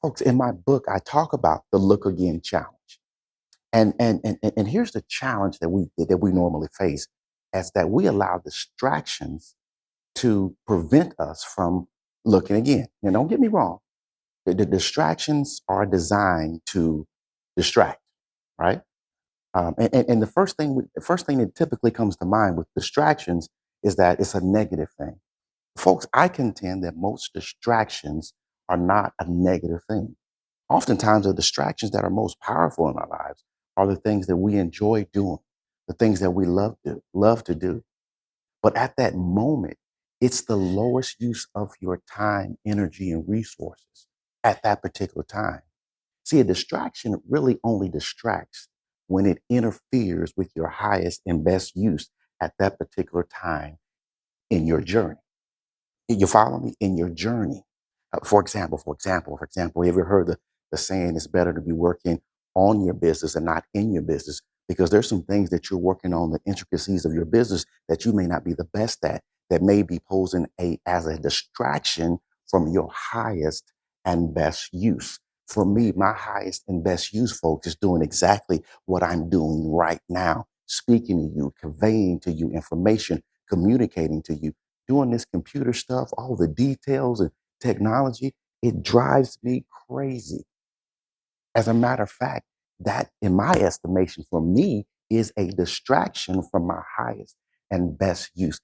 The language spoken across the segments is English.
Folks, in my book, I talk about the look again challenge. And here's the challenge that we normally face is that we allow distractions to prevent us from looking again. Now, don't get me wrong. The distractions are designed to distract, right? And the first thing that typically comes to mind with distractions is that it's a negative thing. Folks, I contend that most distractions are not a negative thing. Oftentimes, the distractions that are most powerful in our lives are the things that we enjoy doing, the things that we love to do. But at that moment, it's the lowest use of your time, energy, and resources at that particular time. See, a distraction really only distracts when it interferes with your highest and best use at that particular time in your journey. You follow me? In your journey. For example, you ever heard the saying it's better to be working on your business and not in your business? Because there's some things that you're working on, the intricacies of your business that you may not be the best at, that may be posing as a distraction from your highest and best use. For me, my highest and best use, folks, is doing exactly what I'm doing right now, speaking to you, conveying to you information, communicating to you, doing this computer stuff, all the details and technology. It drives me crazy. As a matter of fact, that, in my estimation, for me, is a distraction from my highest and best use.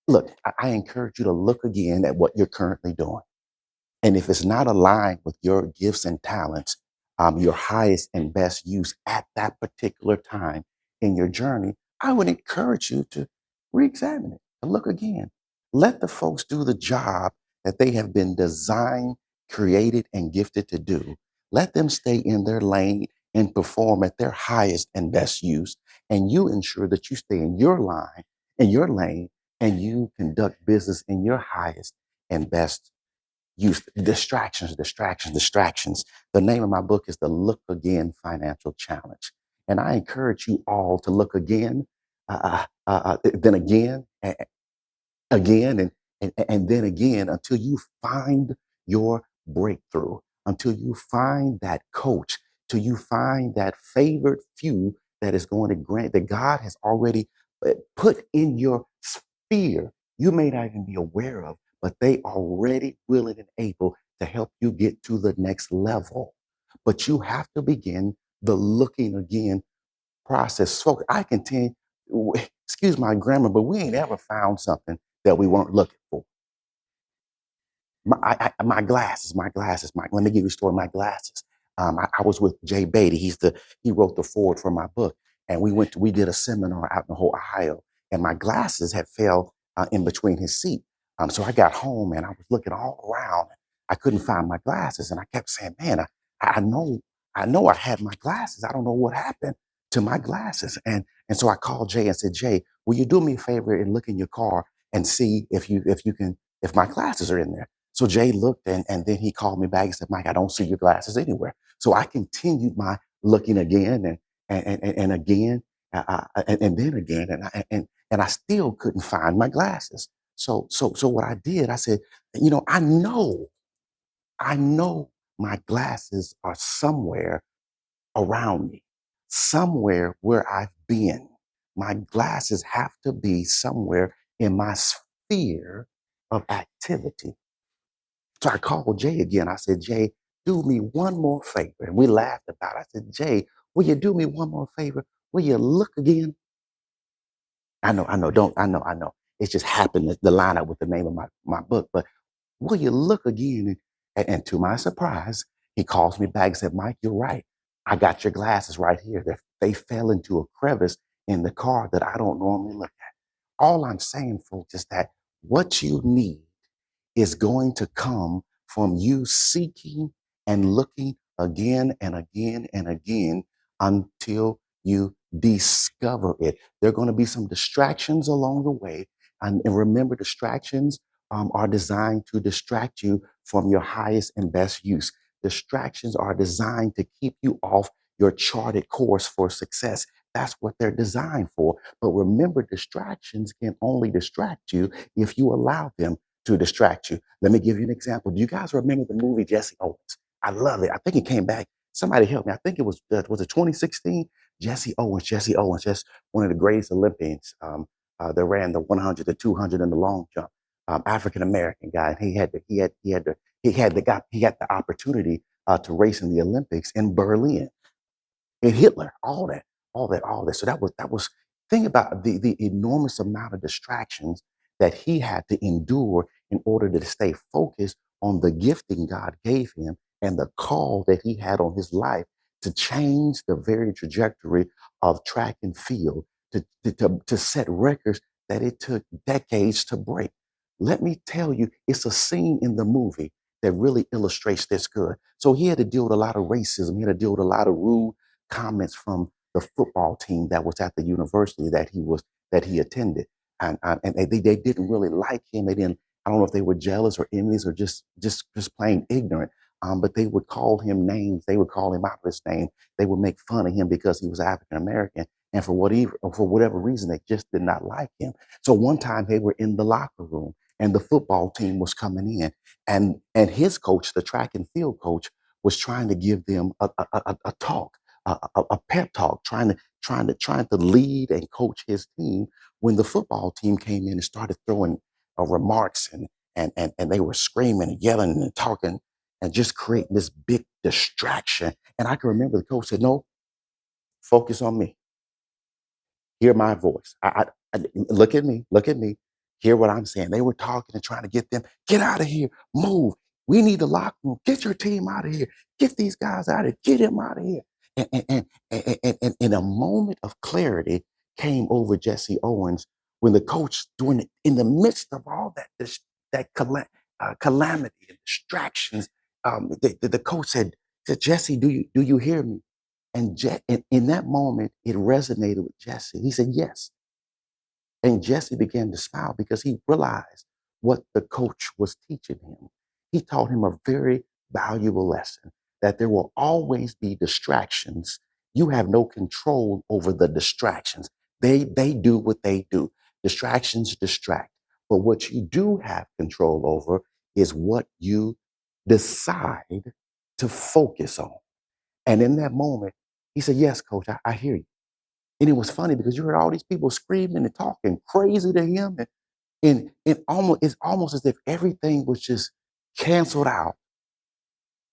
Look, I encourage you to look again at what you're currently doing. And if it's not aligned with your gifts and talents, your highest and best use at that particular time in your journey, I would encourage you to re-examine it and look again. Let the folks do the job that they have been designed, created, and gifted to do. Let them stay in their lane and perform at their highest and best use. And you ensure that you stay in your line, in your lane, and you conduct business in your highest and best use. Distractions. The name of my book is The Look Again Financial Challenge. And I encourage you all to look again, then again, again, and then again until you find your breakthrough, until you find that coach, till you find that favored few that is going to grant that God has already put in your sphere. You may not even be aware of, but they are already willing and able to help you get to the next level. But you have to begin the looking again process. Folks, I contend, excuse my grammar, but we ain't ever found something that we weren't looking for. My glasses, let me give you a story. My glasses. I was with Jay Beatty. He wrote the forward for my book, and we did a seminar out in the whole Ohio, and my glasses had fell in between his seat. So I got home and I was looking all around. I couldn't find my glasses, and I kept saying, "Man, I know I had my glasses. I don't know what happened to my glasses." And so I called Jay and said, "Jay, will you do me a favor and look in your car and see if my glasses are in there?" So Jay looked and then he called me back and said, "Mike, I don't see your glasses anywhere." So I continued my looking again and again and then again and I still couldn't find my glasses. So what I did, I said, I know my glasses are somewhere around me, somewhere where I've been. My glasses have to be somewhere in my sphere of activity. So I called Jay again. I said, "Jay, do me one more favor." And we laughed about it. I said, "Jay, will you do me one more favor? Will you look again?" I know. It just happened to line up with the name of my book. But will you look again? And to my surprise, he calls me back and said, "Mike, you're right. I got your glasses right here. They fell into a crevice in the car that I don't normally look at." All I'm saying, folks, is that what you need is going to come from you seeking and looking again and again and again until you discover it. There are going to be some distractions along the way. And remember, distractions are designed to distract you from your highest and best use. Distractions are designed to keep you off your charted course for success. That's what they're designed for. But remember, distractions can only distract you if you allow them to distract you. Let me give you an example. Do you guys remember the movie Jesse Owens? I love it. I think it came back. Somebody help me. I think it was it 2016? Jesse Owens. Jesse Owens, just one of the greatest Olympians. That ran the 100, the 200, and the long jump. African American guy. And he had the opportunity to race in the Olympics in Berlin and Hitler, all that. So that was think about the enormous amount of distractions that he had to endure in order to stay focused on the gifting God gave him and the call that he had on his life to change the very trajectory of track and field, to set records that it took decades to break. Let me tell you, it's a scene in the movie that really illustrates this good. So he had to deal with a lot of racism. He had to deal with a lot of rude comments from the football team that was at the university that he attended, and they didn't really like him. They didn't. I don't know if they were jealous or enemies or just plain ignorant. But they would call him names. They would call him out of his name. They would make fun of him because he was African American, and for whatever reason, they just did not like him. So one time they were in the locker room, and the football team was coming in, and his coach, the track and field coach, was trying to give them a talk, a pep talk, trying to lead and coach his team when the football team came in and started throwing remarks, and they were screaming and yelling and talking and just creating this big distraction. And I can remember the coach said, "No, focus on me. Hear my voice. Look at me, hear what I'm saying." They were talking and trying to get them, "Get out of here, move. We need the locker room. Get your team out of here. Get these guys out of here. Get him out of here." And a moment of clarity came over Jesse Owens when the coach, in the midst of all that calamity and distractions, the coach said, "Jesse, do you hear me?" And in that moment, it resonated with Jesse. He said, "Yes." And Jesse began to smile because he realized what the coach was teaching him. He taught him a very valuable lesson that there will always be distractions. You have no control over the distractions. They do what they do. Distractions distract. But what you do have control over is what you decide to focus on. And in that moment, he said, "Yes, coach, I hear you." And it was funny because you heard all these people screaming and talking crazy to him. It's almost as if everything was just canceled out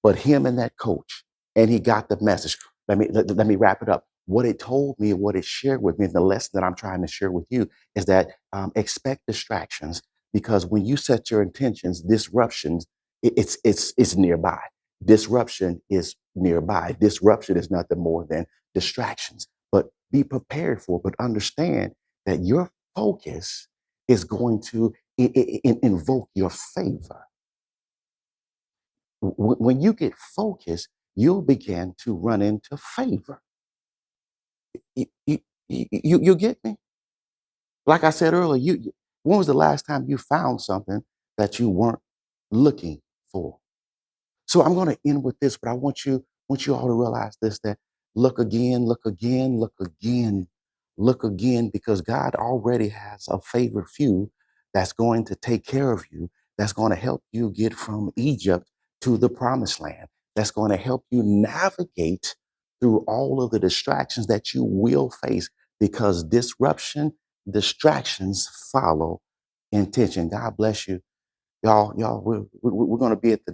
but him and that coach. And he got the message. Let me wrap it up. What it told me and what it shared with me, and the lesson that I'm trying to share with you is that expect distractions, because when you set your intentions, disruptions, it's nearby. Disruption is nearby. Disruption is nothing more than distractions. But be prepared for it, but understand that your focus is going to invoke your favor. When you get focused, you'll begin to run into favor. You, you, you get me? Like I said earlier, when was the last time you found something that you weren't looking for? So I'm going to end with this, but I want you all to realize this: that look again, look again, look again, look again, because God already has a favorite few that's going to take care of you, that's going to help you get from Egypt to the promised land, that's going to help you navigate through all of the distractions that you will face, because distractions follow intention. God bless you. Y'all, we're going to be at the